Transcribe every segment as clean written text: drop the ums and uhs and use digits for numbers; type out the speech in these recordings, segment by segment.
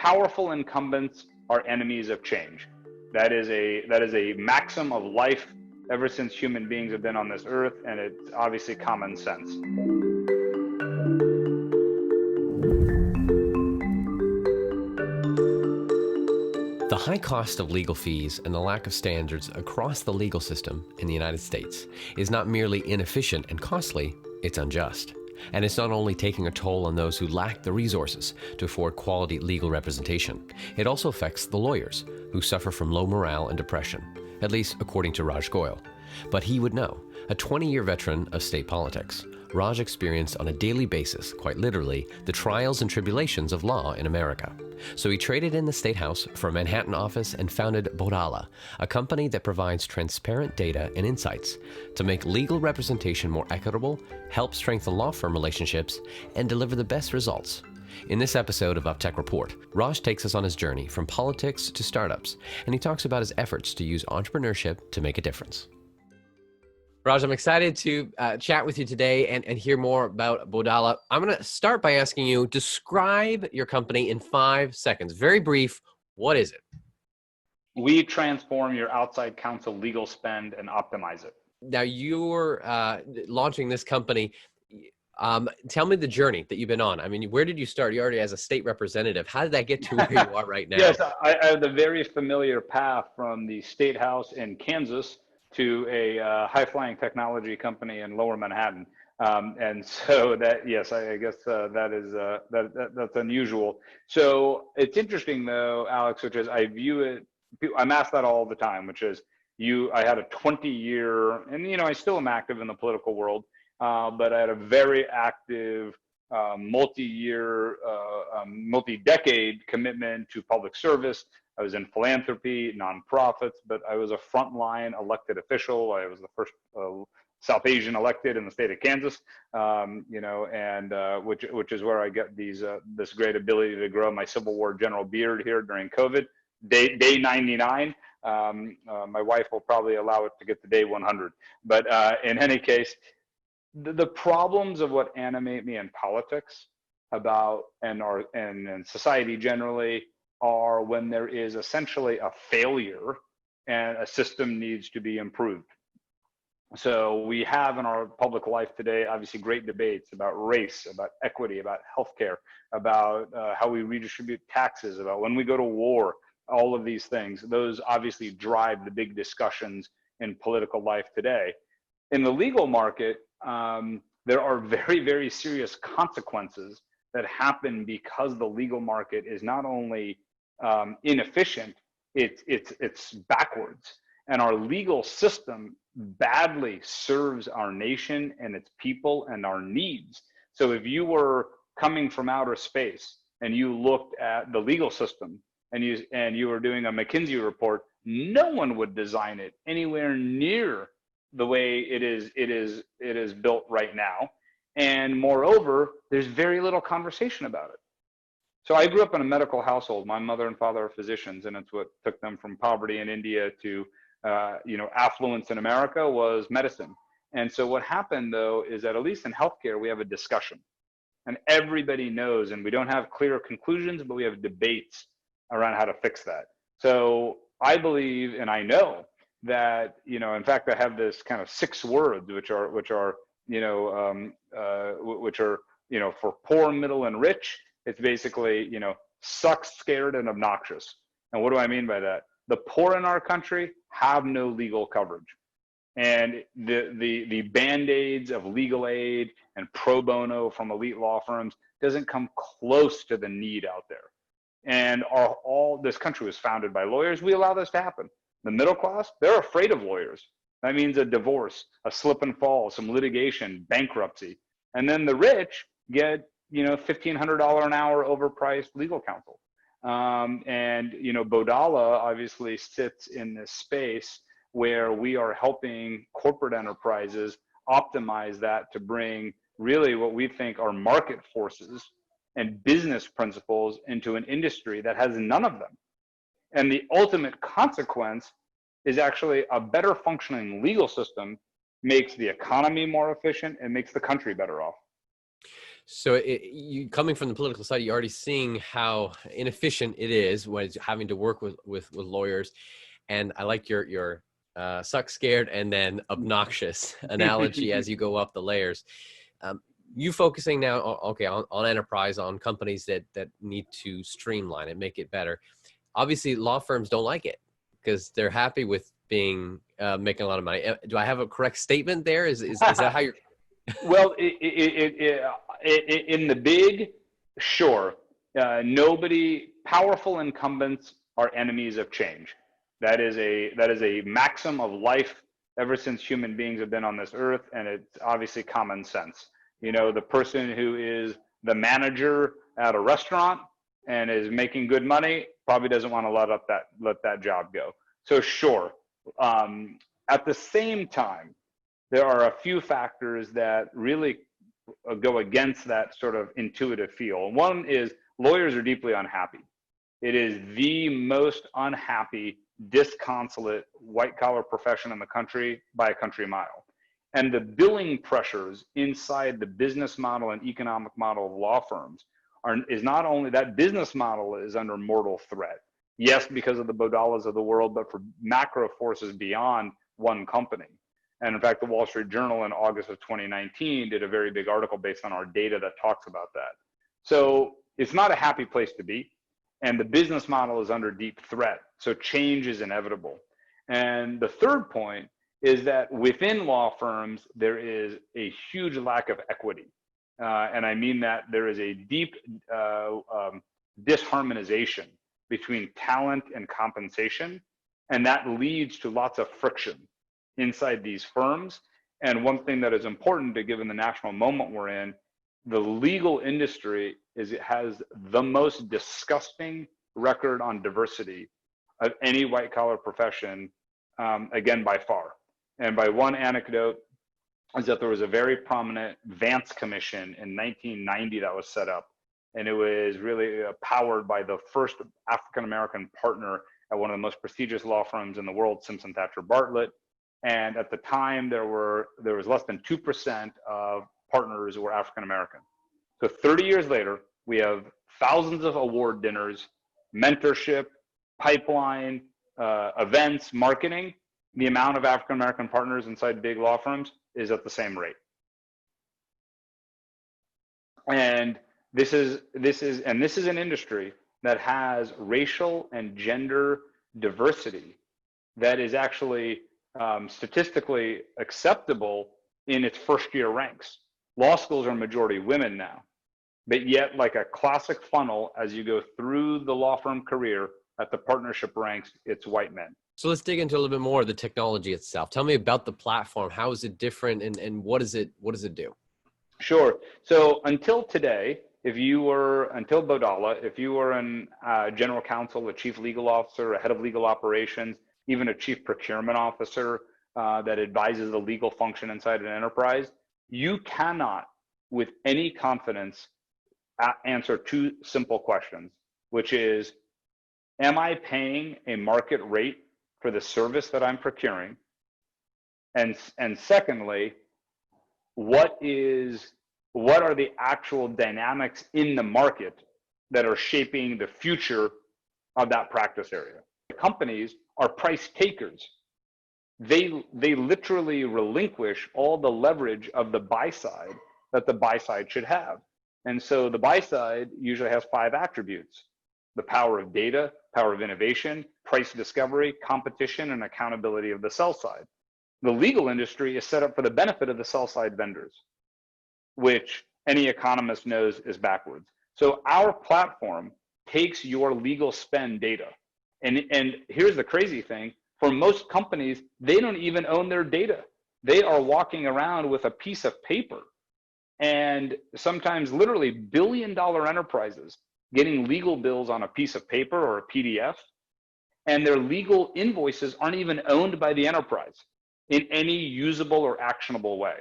powerful incumbents are enemies of change. That is a maxim of life ever since human beings have been on this earth, and it's obviously common sense. The high cost of legal fees and the lack of standards across the legal system in the United States is not merely inefficient and costly, it's unjust. And it's not only taking a toll on those who lack the resources to afford quality legal representation, it also affects the lawyers who suffer from low morale and depression, at least according to Raj Goyle. But he would know. A 20-year veteran of state politics, Raj experienced on a daily basis, quite literally, the trials and tribulations of law in America. So he traded in the State House for a Manhattan office and founded Bodhala, a company that provides transparent data and insights to make legal representation more equitable, help strengthen law firm relationships, and deliver the best results. In this episode of UpTech Report, Raj takes us on his journey from politics to startups, and he talks about his efforts to use entrepreneurship to make a difference. Raj, I'm excited to chat with you today and hear more about Bodhala. I'm going to start by asking you, describe your company in 5 seconds. Very brief. What is it? We transform your outside counsel legal spend and optimize it. Now, you're launching this company. Tell me the journey that you've been on. I mean, where did you start? You already as a state representative. How did that get to where you are right now? Yes, I have the very familiar path from the State House in Kansas to a high-flying technology company in Lower Manhattan, and so that, yes, I guess that's unusual. So it's interesting though, Alex, which is I view it. I'm asked that all the time, which is I had a 20-year, and I still am active in the political world, but I had a very active multi-year, multi-decade commitment to public service. I was in philanthropy, nonprofits, but I was a frontline elected official. I was the first South Asian elected in the state of Kansas, and which is where I get this great ability to grow my Civil War general beard here during COVID. Day 99. My wife will probably allow it to get to day 100. But in any case, the problems of what animate me in politics and society generally are when there is essentially a failure and a system needs to be improved. So we have in our public life today, obviously, great debates about race, about equity, about healthcare, about how we redistribute taxes, about when we go to war, all of these things. Those obviously drive the big discussions in political life today. In the legal market, there are very, very serious consequences that happen because the legal market is not only inefficient, it's backwards, and our legal system badly serves our nation and its people and our needs. So if you were coming from outer space and you looked at the legal system and you were doing a McKinsey report, no one would design it anywhere near the way it is built right now. And moreover, there's very little conversation about it. So I grew up in a medical household. My mother and father are physicians, and it's what took them from poverty in India to affluence in America was medicine. And so what happened though is that at least in healthcare, we have a discussion, and everybody knows, and we don't have clear conclusions, but we have debates around how to fix that. So I believe, and I know that, in fact, I have this kind of 6 words, which are for poor, middle, and rich. It's basically, sucks, scared, and obnoxious. And what do I mean by that? The poor in our country have no legal coverage. And the Band-Aids of legal aid and pro bono from elite law firms doesn't come close to the need out there. And all this country was founded by lawyers. We allow this to happen. The middle class, they're afraid of lawyers. That means a divorce, a slip and fall, some litigation, bankruptcy. And then the rich get, $1,500 an hour overpriced legal counsel. Bodhala obviously sits in this space where we are helping corporate enterprises optimize that to bring really what we think are market forces and business principles into an industry that has none of them. And the ultimate consequence is actually a better functioning legal system makes the economy more efficient and makes the country better off. So you coming from the political side, you're already seeing how inefficient it is when it's having to work with lawyers. And I like your suck scared and then obnoxious analogy as you go up the layers. Um, you focusing now on enterprise, on companies that need to streamline it, make it better. Obviously, law firms don't like it because they're happy with being making a lot of money. Do I have a correct statement there? Is that how you're? Well, in the big, sure. Nobody, powerful incumbents are enemies of change. That is a maxim of life ever since human beings have been on this earth, and it's obviously common sense. You know, the person who is the manager at a restaurant and is making good money probably doesn't want to let that job go. So sure. At the same time, there are a few factors that really go against that sort of intuitive feel. One is lawyers are deeply unhappy. It is the most unhappy, disconsolate, white-collar profession in the country by a country mile. And the billing pressures inside the business model and economic model of law firms is not only that business model is under mortal threat. Yes, because of the Bodhalas of the world, but for macro forces beyond one company. And in fact, the Wall Street Journal in August of 2019 did a very big article based on our data that talks about that. So it's not a happy place to be. And the business model is under deep threat. So change is inevitable. And the third point is that within law firms, there is a huge lack of equity. And I mean that there is a deep disharmonization between talent and compensation. And that leads to lots of friction inside these firms. And one thing that is important to given the national moment we're in, the legal industry has the most disgusting record on diversity of any white collar profession, again, by far. And by one anecdote is that there was a very prominent Vance Commission in 1990 that was set up. And it was really powered by the first African-American partner at one of the most prestigious law firms in the world, Simpson Thacher Bartlett. And at the time, there was less than 2% of partners who were African American. So 30 years later, we have thousands of award dinners, mentorship, pipeline, events, marketing. The amount of African American partners inside big law firms is at the same rate. And this is an industry that has racial and gender diversity that is actually statistically acceptable in its first year ranks. Law schools are majority women now, but yet like a classic funnel, as you go through the law firm career at the partnership ranks, it's white men. So let's dig into a little bit more of the technology itself. Tell me about the platform. How is it different and what does it do? Sure. So until today, until Bodhala, if you were an general counsel, a chief legal officer, a head of legal operations, even a chief procurement officer that advises the legal function inside an enterprise, you cannot, with any confidence, answer two simple questions, which is, am I paying a market rate for the service that I'm procuring? And secondly, what are the actual dynamics in the market that are shaping the future of that practice area? The companies are price takers. They literally relinquish all the leverage of the buy side that the buy side should have. And so the buy side usually has 5 attributes: the power of data, power of innovation, price discovery, competition, and accountability of the sell side. The legal industry is set up for the benefit of the sell side vendors, which any economist knows is backwards. So our platform takes your legal spend data. And here's the crazy thing, for most companies, they don't even own their data. They are walking around with a piece of paper, and sometimes literally billion-dollar enterprises getting legal bills on a piece of paper or a PDF, and their legal invoices aren't even owned by the enterprise in any usable or actionable way.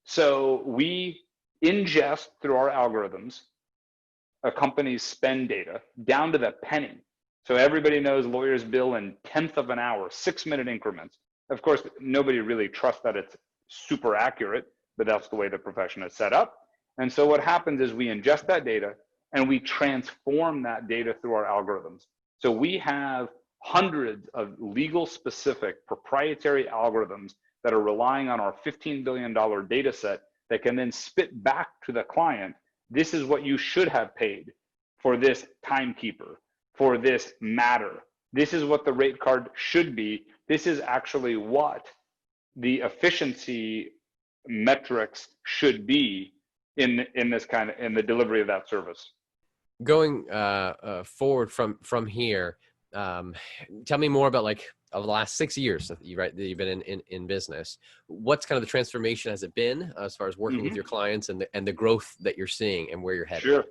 So we ingest through our algorithms a company's spend data down to the penny. So everybody knows lawyers bill in 1/10 of an hour, 6-minute increments. Of course, nobody really trusts that it's super accurate, but that's the way the profession is set up. And so what happens is we ingest that data and we transform that data through our algorithms. So we have hundreds of legal specific proprietary algorithms that are relying on our $15 billion data set that can then spit back to the client. This is what you should have paid for this timekeeper, for this matter. This is what the rate card should be. This is actually what the efficiency metrics should be in this kind of, in the delivery of that service. Going forward from here, tell me more about like of the last 6 years that you've been in business. What's kind of the transformation has it been as far as working with your clients and the growth that you're seeing and where you're headed? Sure.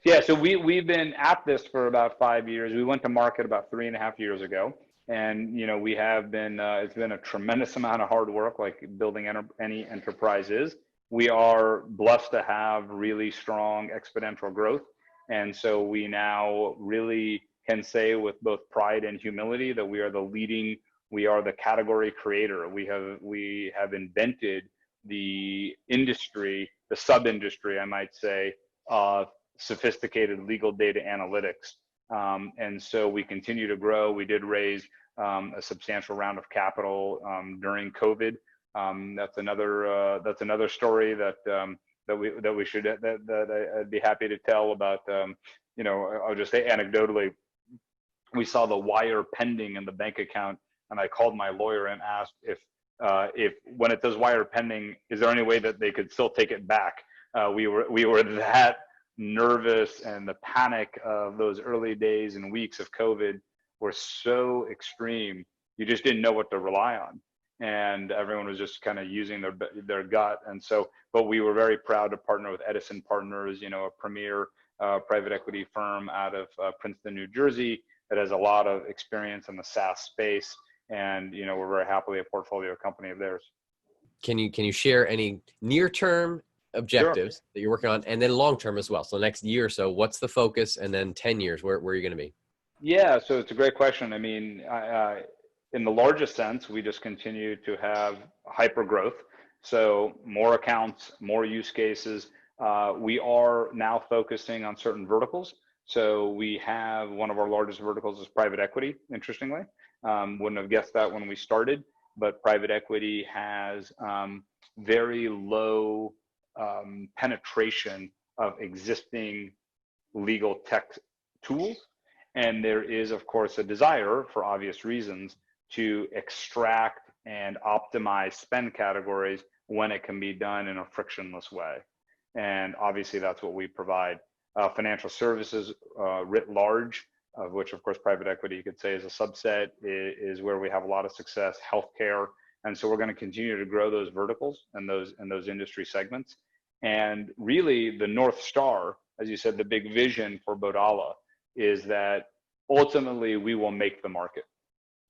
Yeah, so we've been at this for about 5 years. We went to market about 3.5 years ago. And, we have been, it's been a tremendous amount of hard work, like building any enterprise is. We are blessed to have really strong exponential growth. And so we now really can say with both pride and humility that we are the category creator. We have invented the industry, the sub-industry, I might say, of sophisticated legal data analytics. And so we continue to grow. We did raise a substantial round of capital during COVID. That's another story that I'd be happy to tell about. I'll just say anecdotally, we saw the wire pending in the bank account, and I called my lawyer and asked if when it says wire pending, is there any way that they could still take it back? We were that nervous, and the panic of those early days and weeks of COVID were so extreme. You just didn't know what to rely on, and everyone was just kind of using their gut. And so, but we were very proud to partner with Edison Partners, a premier private equity firm out of Princeton, New Jersey, that has a lot of experience in the SaaS space, and we're very happily a portfolio company of theirs. Can you share any near-term objectives that you're working on, and then long-term as well? So the next year or so, what's the focus, and then 10 years, where are you going to be? Yeah, so it's a great question. I mean, in the largest sense, we just continue to have hyper growth. So more accounts, more use cases. We are now focusing on certain verticals. So we have one of our largest verticals is private equity, interestingly. Wouldn't have guessed that when we started, but private equity has very low penetration of existing legal tech tools. And there is, of course, a desire, for obvious reasons, to extract and optimize spend categories when it can be done in a frictionless way. And obviously, that's what we provide. Financial services writ large, of which, of course, private equity, you could say, is a subset, is where we have a lot of success. Healthcare. And so we're going to continue to grow those verticals and those industry segments. And really, the North Star, as you said, the big vision for Bodhala is that ultimately we will make the market.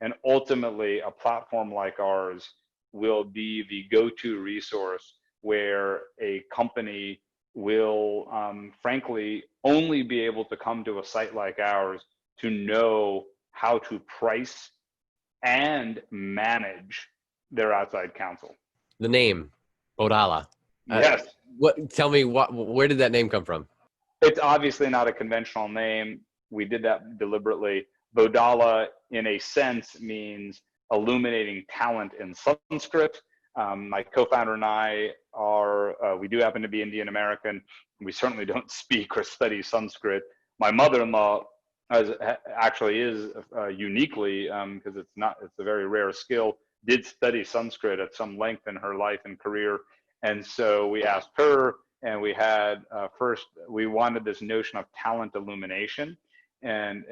And ultimately, a platform like ours will be the go-to resource where a company will, frankly, only be able to come to a site like ours to know how to price and manage their outside counsel. The name, Bodhala. Yes. Tell me, where did that name come from? It's obviously not a conventional name. We did that deliberately. Bodhala, in a sense, means illuminating talent in Sanskrit. My co-founder and I we do happen to be Indian American. We certainly don't speak or study Sanskrit. My mother-in-law actually is uniquely, because it's a very rare skill, did study Sanskrit at some length in her life and career. And so we asked her, and we had we wanted this notion of talent illumination and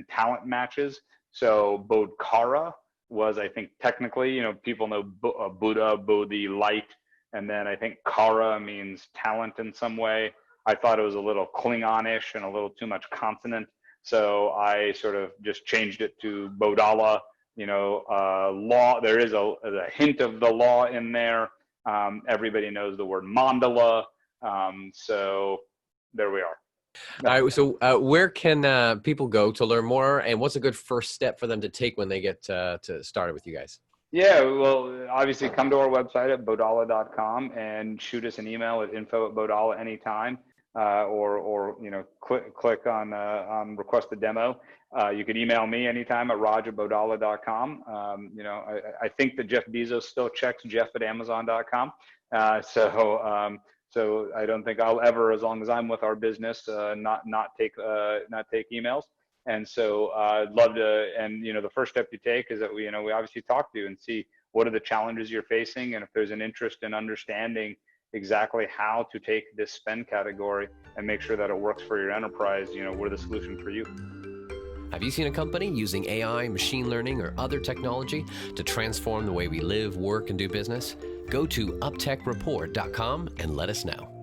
talent matches. So Bodhkara was, I think, technically, people know Buddha, Bodhi, light, and then I think Kara means talent in some way. I thought it was a little Klingonish and a little too much consonant, so I sort of just changed it to Bodhala. Law. There is a hint of the law in there. Everybody knows the word mandala. So there we are. All right. So where can people go to learn more, and what's a good first step for them to take when they get to started with you guys? Yeah, well, obviously come to our website at bodhala.com and shoot us an email at info@bodhala anytime, or click on request a demo. You can email me anytime at raj@bodhala.com. I think that Jeff Bezos still checks jeff@amazon.com. So I don't think I'll ever, as long as I'm with our business, not take emails. And so I'd love to, and the first step you take is that we obviously talk to you and see what are the challenges you're facing, and if there's an interest in understanding exactly how to take this spend category and make sure that it works for your enterprise, we're the solution for you. Have you seen a company using AI, machine learning, or other technology to transform the way we live, work, and do business? Go to uptechreport.com and let us know.